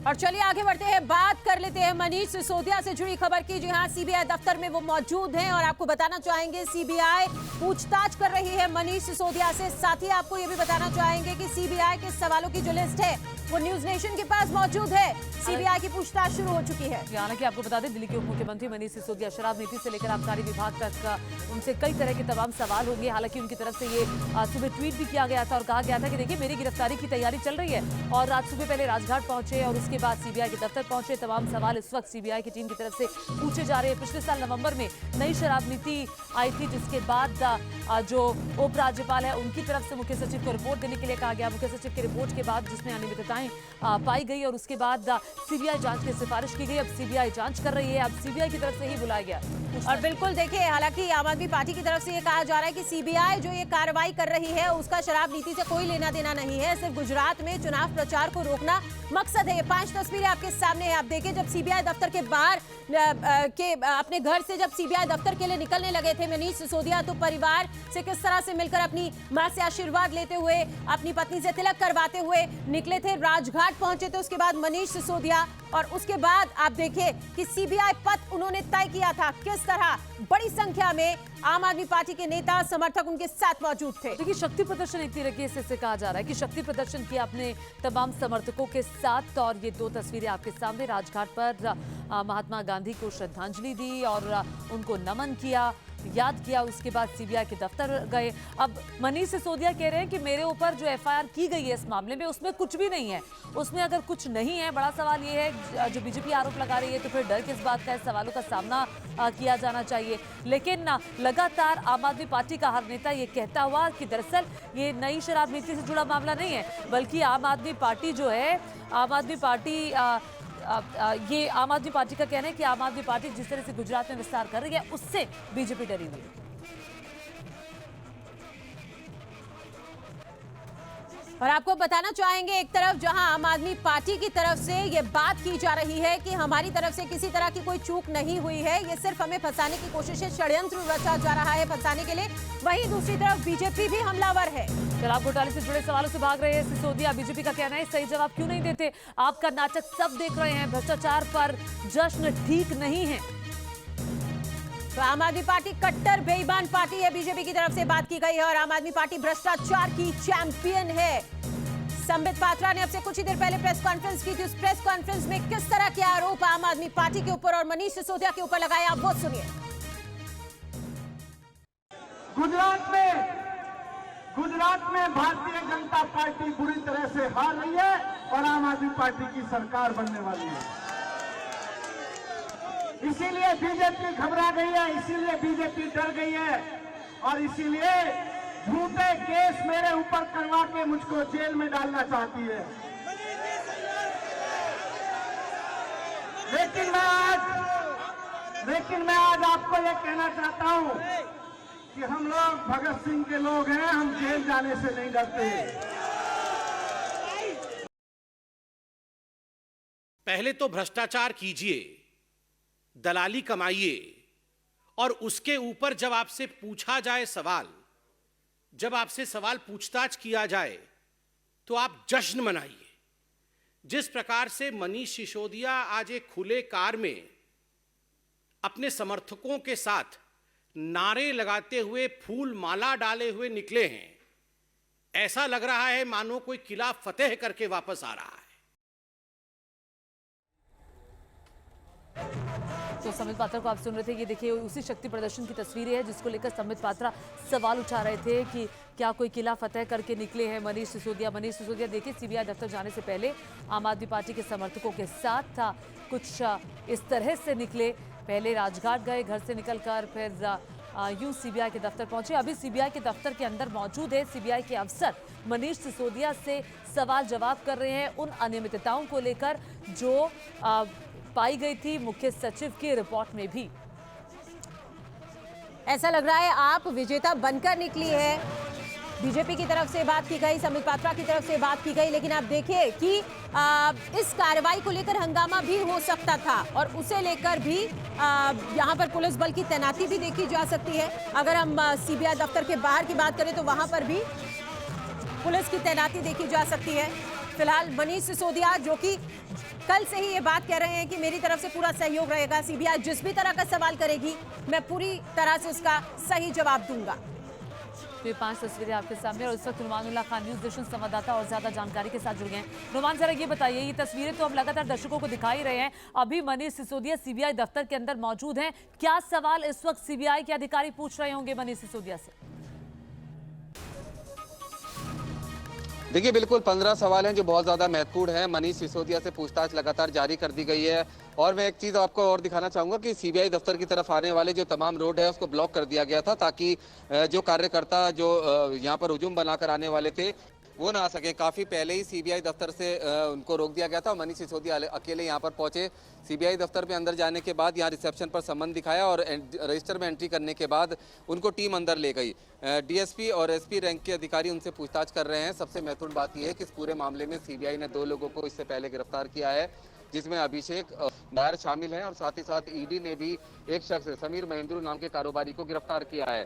और चलिए आगे बढ़ते हैं, बात कर लेते हैं मनीष सिसोदिया से जुड़ी खबर की। जी हाँ, सीबीआई दफ्तर में वो मौजूद हैं और आपको बताना चाहेंगे सीबीआई पूछताछ कर रही है मनीष सिसोदिया से। साथ ही आपको ये भी बताना चाहेंगे कि सीबीआई के सवालों की जो लिस्ट है वो न्यूज नेशन के पास मौजूद है। सीबीआई की पूछताछ शुरू हो चुकी है। हालांकि आपको बता दें, दिल्ली के उप मुख्यमंत्री मनीष सिसोदिया शराब नीति से लेकर आबकारी विभाग तक उनसे कई तरह के तमाम सवाल होंगे। हालांकि उनकी तरफ से ये सुबह ट्वीट भी किया गया था और कहा गया था कि देखिए मेरी गिरफ्तारी की तैयारी चल रही है। और आज सुबह पहले राजघाट पहुंचे और उसके बाद सीबीआई के दफ्तर पहुंचे। तमाम सवाल इस वक्त सीबीआई की टीम की तरफ से पूछे जा रहे हैं। पिछले साल नवंबर में नई शराब नीति आई थी, जिसके बाद जो उप राज्यपाल है उनकी तरफ से मुख्य सचिव को रिपोर्ट देने के लिए कहा गया। मुख्य सचिव की रिपोर्ट के बाद जिसमें अनियमितताएं पाई गई और उसके बाद सीबीआई जांच की सिफारिश की गई। अब सीबीआई जांच कर रही है, अब सीबीआई की तरफ से ही बुलाया गया। और बिल्कुल देखिए, हालांकि आम आदमी पार्टी की तरफ से ये कहा जा रहा है कि सीबीआई जो ये कार्रवाई कर रही है उसका शराब नीति से कोई लेना देना नहीं है, सिर्फ गुजरात में चुनाव प्रचार को रोकना मकसद है। ये 5 तस्वीरें आपके सामने है, आप देखिए जब सीबीआई दफ्तर के बाहर के अपने घर से जब सीबीआई दफ्तर के लिए निकलने लगे थे मनीष सिसोदिया, तो परिवार से किस तरह से मिलकर अपनी मां से आशीर्वाद लेते हुए, अपनी पत्नी से तिलक करवाते हुए निकले थे। राजघाट पहुंचे थे उसके बाद मनीष सिसोदिया, और उसके बाद आप देखिए कि सीबीआई पथ उन्होंने तय किया था। किस तरह बड़ी संख्या में आम आदमी पार्टी के नेता समर्थक उनके साथ मौजूद थे। देखिए शक्ति प्रदर्शन एक तरीके से कहा जा रहा है कि शक्ति प्रदर्शन किया अपने तमाम समर्थकों के साथ। और ये 2 तस्वीरें आपके सामने, राजघाट पर महात्मा गांधी को श्रद्धांजलि दी और उनको नमन किया, याद किया। उसके बाद सीबीआई के दफ्तर गए। अब मनीष सिसोदिया कह रहे हैं कि मेरे ऊपर जो एफआईआर की गई है इस मामले में उसमें कुछ भी नहीं है। उसमें अगर कुछ नहीं है, बड़ा सवाल ये है जो बीजेपी आरोप लगा रही है, तो फिर डर किस बात का है, सवालों का सामना किया जाना चाहिए। लेकिन लगातार आम आदमी पार्टी का हर नेता ये कहता हुआ कि दरअसल ये नई शराब नीति से जुड़ा मामला नहीं है, बल्कि आम आदमी पार्टी जो है, आम आदमी पार्टी ये आम आदमी पार्टी का कहना है कि आम आदमी पार्टी जिस तरह से गुजरात में विस्तार कर रही है उससे बीजेपी डरी हुई है। और आपको बताना चाहेंगे, एक तरफ जहां आम आदमी पार्टी की तरफ से ये बात की जा रही है कि हमारी तरफ से किसी तरह की कोई चूक नहीं हुई है, ये सिर्फ हमें फंसाने की कोशिश है, षड्यंत्र रचा जा रहा है फंसाने के लिए, वहीं दूसरी तरफ बीजेपी भी हमलावर है। शराब घोटाले से जुड़े सवालों से भाग रहे हैं सिसोदिया। बीजेपी का कहना है सही जवाब क्यों नहीं देते, आपका नाटक सब देख रहे हैं, भ्रष्टाचार पर जश्न ठीक नहीं है। तो आम आदमी पार्टी कट्टर बेईमान पार्टी है, बीजेपी की तरफ से बात की गई है, और आम आदमी पार्टी भ्रष्टाचार की चैंपियन है। संबित पात्रा ने अब से कुछ ही देर पहले प्रेस कॉन्फ्रेंस की थी। उस प्रेस कॉन्फ्रेंस में किस तरह के आरोप आम आदमी पार्टी के ऊपर और मनीष सिसोदिया के ऊपर लगाए, आप वो सुनिए। गुजरात में भारतीय जनता पार्टी बुरी तरह से हार रही है और आम आदमी पार्टी की सरकार बनने वाली है। इसीलिए बीजेपी घबरा गई है, इसीलिए बीजेपी डर गई है और इसीलिए झूठे केस मेरे ऊपर करवा के मुझको जेल में डालना चाहती है। लेकिन मैं आज आपको ये कहना चाहता हूं कि हम लोग भगत सिंह के लोग हैं, हम जेल जाने से नहीं डरते। पहले तो भ्रष्टाचार कीजिए, दलाली कमाइए, और उसके ऊपर जब आपसे पूछा जाए सवाल, जब आपसे सवाल पूछताछ किया जाए तो आप जश्न मनाइए। जिस प्रकार से मनीष सिसोदिया आज एक खुले कार में अपने समर्थकों के साथ नारे लगाते हुए, फूल माला डाले हुए निकले हैं, ऐसा लग रहा है मानो कोई किला फतेह करके वापस आ रहा है। तो संबित पात्रा को आप सुन रहे थे, ये देखिए उसी शक्ति प्रदर्शन की तस्वीरें हैं जिसको लेकर संबित पात्रा सवाल उठा रहे थे कि क्या कोई किला फतेह करके निकले हैं मनीष सिसोदिया। मनीष सिसोदिया देखिए सीबीआई दफ्तर जाने से पहले आम आदमी पार्टी के समर्थकों के साथ था, कुछ इस तरह से निकले। पहले राजघाट गए, घर से निकलकर फिर यूं सीबीआई के दफ्तर पहुंचे। अभी सीबीआई के दफ्तर के अंदर मौजूद है सीबीआई के अफसर, मनीष सिसोदिया से सवाल जवाब कर रहे हैं उन अनियमितताओं को लेकर जो पाई गई थी मुख्य सचिव की रिपोर्ट में भी। ऐसा लग रहा है आप विजेता बनकर निकली है। बीजेपी की तरफ से बात की गई, संबित पात्रा की तरफ से बात की गई, लेकिन आप देखिए कि इस कार्रवाई को लेकर हंगामा भी हो सकता था और उसे लेकर भी यहां पर पुलिस बल की तैनाती भी देखी जा सकती है। अगर हम सीबीआई दफ्तर के बाहर की बात करें तो वहां पर भी पुलिस की तैनाती देखी जा सकती है। फिलहाल मनीष सिसोदिया जो कि कल से ही ये बात कह रहे हैं कि मेरी तरफ से पूरा सहयोग रहेगा, सीबीआई जिस भी तरह का सवाल करेगी मैं पूरी तरह से उसका सही जवाब दूंगा। तो ये 5 तस्वीरें आपके सामने और इस वक्त नुमानुल्लाह खान न्यूज़ नेशन संवाददाता और ज्यादा जानकारी के साथ जुड़ गए हैं। नुमान, जरा ये बताइए, ये तस्वीरें तो हम लगातार दर्शकों को दिखा ही रहे हैं, अभी मनीष सिसोदिया सीबीआई दफ्तर के अंदर मौजूद हैं, क्या सवाल इस वक्त सीबीआई के अधिकारी पूछ रहे होंगे मनीष सिसोदिया से? देखिए, बिल्कुल 15 सवाल हैं जो बहुत ज़्यादा महत्वपूर्ण हैं। मनीष सिसोदिया से पूछताछ लगातार जारी कर दी गई है और मैं एक चीज़ आपको और दिखाना चाहूँगा कि सीबीआई दफ्तर की तरफ आने वाले जो तमाम रोड है उसको ब्लॉक कर दिया गया था ताकि जो कार्यकर्ता जो यहाँ पर हुजूम बनाकर आने वाले थे वो ना आ सके। काफ़ी पहले ही सीबीआई दफ्तर से उनको रोक दिया गया था। मनीष सिसोदिया अकेले यहाँ पर पहुंचे। सीबीआई दफ्तर में अंदर जाने के बाद यहाँ रिसेप्शन पर सम्मन दिखाया और रजिस्टर में एंट्री करने के बाद उनको टीम अंदर ले गई। डीएसपी और एसपी रैंक के अधिकारी उनसे पूछताछ कर रहे हैं। सबसे महत्वपूर्ण बात यह है कि इस पूरे मामले में सीबीआई ने 2 लोगों को इससे पहले गिरफ्तार किया है, जिसमें अभिषेक नायर शामिल है और साथ ही साथ ईडी ने भी एक शख्स समीर महेंद्रू नाम के कारोबारी को गिरफ्तार किया है।